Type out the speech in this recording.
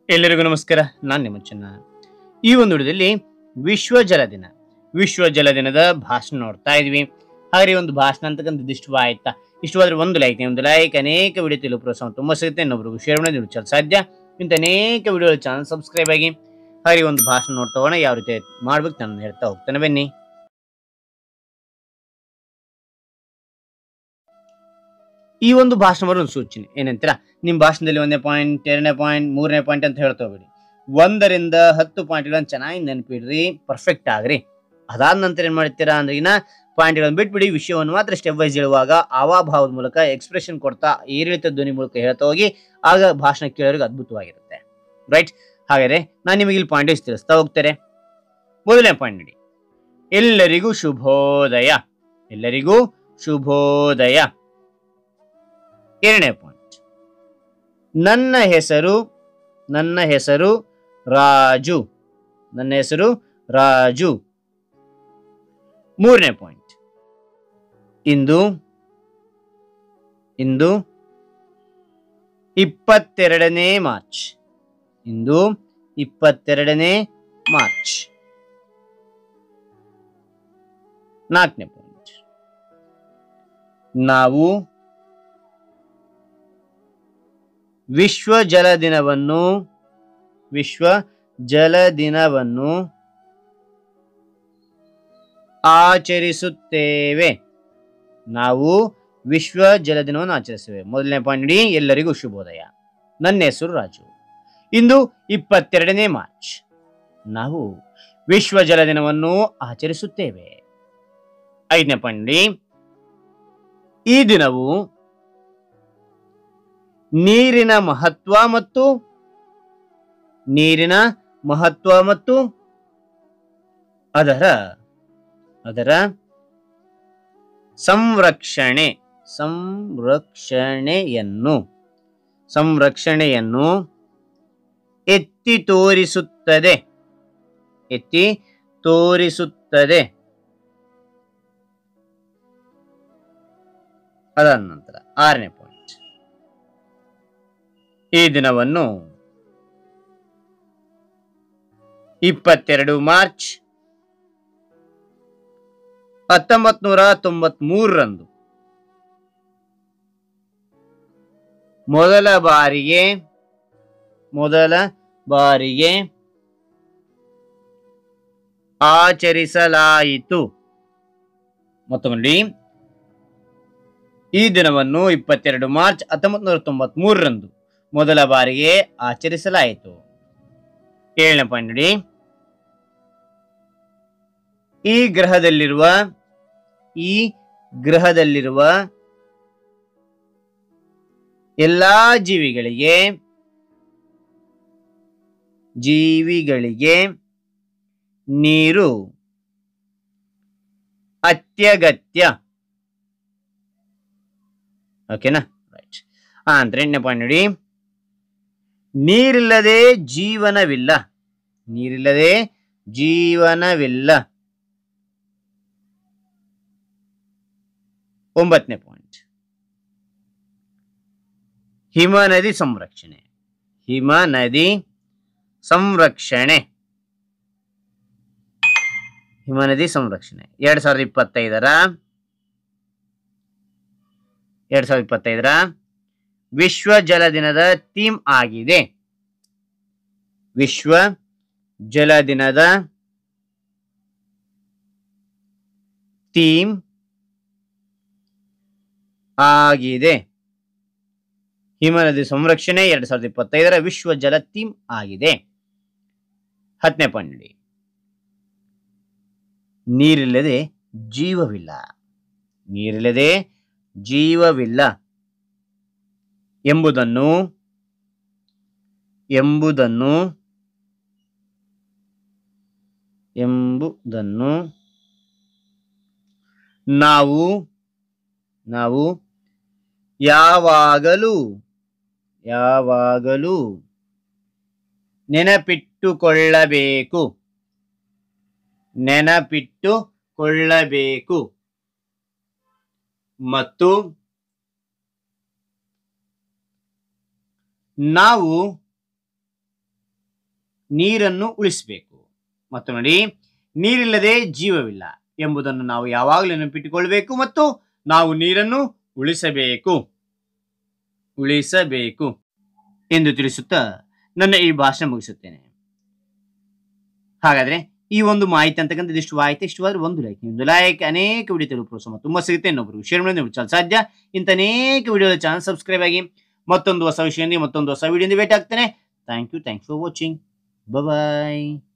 ಎಲ್ಲರಿಗೂ ನಮಸ್ಕಾರ. ನಾನು ನಿಮ್ಮ ಚೆನ್ನ. ಈ ಒಂದು ವಿಡಿಯೋದಲ್ಲಿ ವಿಶ್ವ ಜಲ ದಿನ, ವಿಶ್ವ ಜಲ ದಿನದ ಭಾಷಣ ನೋಡ್ತಾ ಇದ್ವಿ. ಹಾಗೆ ಈ ಒಂದು ಭಾಷಣ ಅಂತಕ್ಕಂಥದ್ದು ಇಷ್ಟವಾಯ್ತಾ? ಇಷ್ಟವಾದ್ರೆ ಒಂದು ಲೈಕ್, ಅನೇಕ ವಿಡಿಯೋ ತಿಳಿಯಲು ಪ್ರೋತ್ಸಾಹ ತುಂಬಾ ಸಿಗುತ್ತೆ. ಇನ್ನೊಬ್ರಿಗೂ ಶೇರ್ ಮಾಡಿ ನೀವು ಸಾಧ್ಯ. ಇಂಥ ಅನೇಕ ವಿಡಿಯೋ ಚಾನಲ್ ಸಬ್ಸ್ಕ್ರೈಬ್ ಆಗಿ. ಹಾಗೆ ಒಂದು ಭಾಷಣ ನೋಡ್ತಾ ಹೋಗೋಣ, ಯಾವ ರೀತಿ ಮಾಡ್ಬೇಕು ನಾನು ಹೇಳ್ತಾ ಹೋಗ್ತಾನೆ, ಬನ್ನಿ. ಈ ಒಂದು ಭಾಷಣ ಬರೋ ಒಂದು ಸೂಚನೆ ಏನಂತೀರಾ? ನಿಮ್ಮ ಭಾಷಣದಲ್ಲಿ 1ನೇ ಪಾಯಿಂಟ್, 2ನೇ ಪಾಯಿಂಟ್, 3ನೇ ಪಾಯಿಂಟ್ ಅಂತ ಹೇಳ್ತಾ ಹೋಗ್ಬೇಡಿ. 1ರಿಂದ 10 ಪಾಯಿಂಟ್ಗಳನ್ನು ಚೆನ್ನಾಗಿ ನೆನಪಿಡ್ರಿ, ಪರ್ಫೆಕ್ಟ್ ಆಗ್ರಿ. ಅದಾದ ನಂತರ ಏನ್ ಮಾಡ್ತೀರಾ ಅಂದ್ರೆ ಪಾಯಿಂಟ್ಗಳನ್ನು ಬಿಟ್ಬಿಡಿ, ವಿಷಯವನ್ನು ಮಾತ್ರ ಸ್ಟೆಪ್ ವೈಸ್ ಹೇಳುವಾಗ ಹಾವಭಾವದ ಮೂಲಕ ಎಕ್ಸ್ಪ್ರೆಷನ್ ಕೊಡ್ತಾ ಏರಿಳಿತ ಧ್ವನಿ ಮೂಲಕ ಹೇಳ್ತಾ ಹೋಗಿ, ಆಗ ಭಾಷಣ ಕೇಳೋರಿಗೆ ಅದ್ಭುತವಾಗಿರುತ್ತೆ. ರೈಟ್? ಹಾಗಾದ್ರೆ ನಾನು ನಿಮಗೆ ಇಲ್ಲಿ ಪಾಯಿಂಟ್ ತಿಳಿಸ್ತಾ ಹೋಗ್ತಾರೆ. ಮೊದಲನೇ ಪಾಯಿಂಟ್ ನೋಡಿ, ಎಲ್ಲರಿಗೂ ಶುಭೋದಯ. ಎಲ್ಲರಿಗೂ ಶುಭೋದಯ. 2ನೇ ಪಾಯಿಂಟ್, ನನ್ನ ಹೆಸರು ರಾಜು. ನನ್ನ ಹೆಸರು ರಾಜು. 3ನೇ ಪಾಯಿಂಟ್, ಇಂದು 22ನೇ ಮಾರ್ಚ್. ಇಂದು 22ನೇ ಮಾರ್ಚ್. 4ನೇ ಪಾಯಿಂಟ್, ನಾವು ವಿಶ್ವ ಜಲ ದಿನವನ್ನು ಆಚರಿಸುತ್ತೇವೆ. ನಾವು ವಿಶ್ವ ಜಲ ದಿನವನ್ನು ಆಚರಿಸುತ್ತೇವೆ. ಮೊದಲನೇ ಪಾಯಿಂಟ್ ನೋಡಿ, ಎಲ್ಲರಿಗೂ ಶುಭೋದಯ. ನನ್ನ ಹೆಸರು ರಾಜು. ಇಂದು 22ನೇ ಮಾರ್ಚ್. ನಾವು ವಿಶ್ವ ಜಲ ದಿನವನ್ನು ಆಚರಿಸುತ್ತೇವೆ. 5ನೇ ಪಾಯಿಂಟ್ ನೋಡಿ, ಈ ದಿನವು ನೀರಿನ ಮಹತ್ವ ಮತ್ತು ಅದರ ಸಂರಕ್ಷಣೆಯನ್ನು ಎತ್ತಿ ತೋರಿಸುತ್ತದೆ. ಅದಾದ ನಂತರ 6ನೇ ಪಾಯಿಂಟ್, ಈ ದಿನವನ್ನು 22 ಮಾರ್ಚ್ 1993ರಂದು ಮೊದಲ ಬಾರಿಗೆ ಆಚರಿಸಲಾಯಿತು. ಮತ್ತೊಮ್ಮೆ, ಈ ದಿನವನ್ನು 22 ಮಾರ್ಚ್ 1993ರಂದು ಮೊದಲ ಬಾರಿಗೆ ಆಚರಿಸಲಾಯಿತು. 7ನೇ ಪಾಯಿಂಟ್ ನೋಡಿ, ಈ ಗ್ರಹದಲ್ಲಿರುವ ಎಲ್ಲಾ ಜೀವಿಗಳಿಗೆ ನೀರು ಅತ್ಯಗತ್ಯ. ಓಕೆನಾ? ರೈಟ್. ಅಂದ್ರೆ 8ನೇ ಪಾಯಿಂಟ್ ನೋಡಿ, ನೀರಿಲ್ಲದೆ ಜೀವನವಿಲ್ಲ. 9ನೇ ಪಾಯಿಂಟ್, ಹಿಮನದಿ ಸಂರಕ್ಷಣೆ. 2025ರ ವಿಶ್ವ ಜಲ ದಿನದ ಥೀಮ್ ಆಗಿದೆ. ವಿಶ್ವ ಜಲ ದಿನದ ಥೀಮ್ ಆಗಿದೆ. ಹಿಮನದಿ ಸಂರಕ್ಷಣೆ 2025ರ ವಿಶ್ವ ಜಲ ಥೀಮ್ ಆಗಿದೆ. 10ನೇ ಪಾಯಿಂಟ್, ನೀರಿಲ್ಲದೆ ಜೀವವಿಲ್ಲ ಎಂಬುದನ್ನು ನಾವು ಯಾವಾಗಲೂ ನೆನಪಿಟ್ಟುಕೊಳ್ಳಬೇಕು ಮತ್ತು ನಾವು ನೀರನ್ನು ಉಳಿಸಬೇಕು. ಮತ್ತು ನೋಡಿ, ನೀರಿಲ್ಲದೆ ಜೀವವಿಲ್ಲ ಎಂಬುದನ್ನು ನಾವು ಯಾವಾಗಲೂ ನೆನಪಿಟ್ಟುಕೊಳ್ಬೇಕು ಮತ್ತು ನಾವು ನೀರನ್ನು ಉಳಿಸಬೇಕು ಉಳಿಸಬೇಕು ಎಂದು ತಿಳಿಸುತ್ತಾ ನನ್ನ ಈ ಭಾಷಣ ಮುಗಿಸುತ್ತೇನೆ. ಹಾಗಾದ್ರೆ ಈ ಒಂದು ಮಾಹಿತಿ ಅಂತಕ್ಕಂಥದ್ದು ಇಷ್ಟವಾದ್ರೆ ಒಂದು ಲೈಕ್, ಅನೇಕ ವಿಡಿಯೋ తెలుగు ಪ್ರೋತ್ಸಾಹ ತುಂಬಾ ಸಿಗುತ್ತೆ. ಇನ್ನೊಬ್ಬರು ಶೇರ್ ಮಾಡಿ ಸಾಧ್ಯ. ಇಂಥ ಅನೇಕ ವಿಡಿಯೋದ ಚಾನಲ್ ಸಬ್ಸ್ಕ್ರೈಬ್ ಆಗಿ ಮತ್ತೊಂದು ಹೊಸ ವಿಷಯದಿಂದ ಮತ್ತೊಂದು ಹೊಸ ವಿಡಿಯೋದಿಂದ ಭೇಟಿ ಆಗ್ತೇನೆ. Thank you for watching. Bye.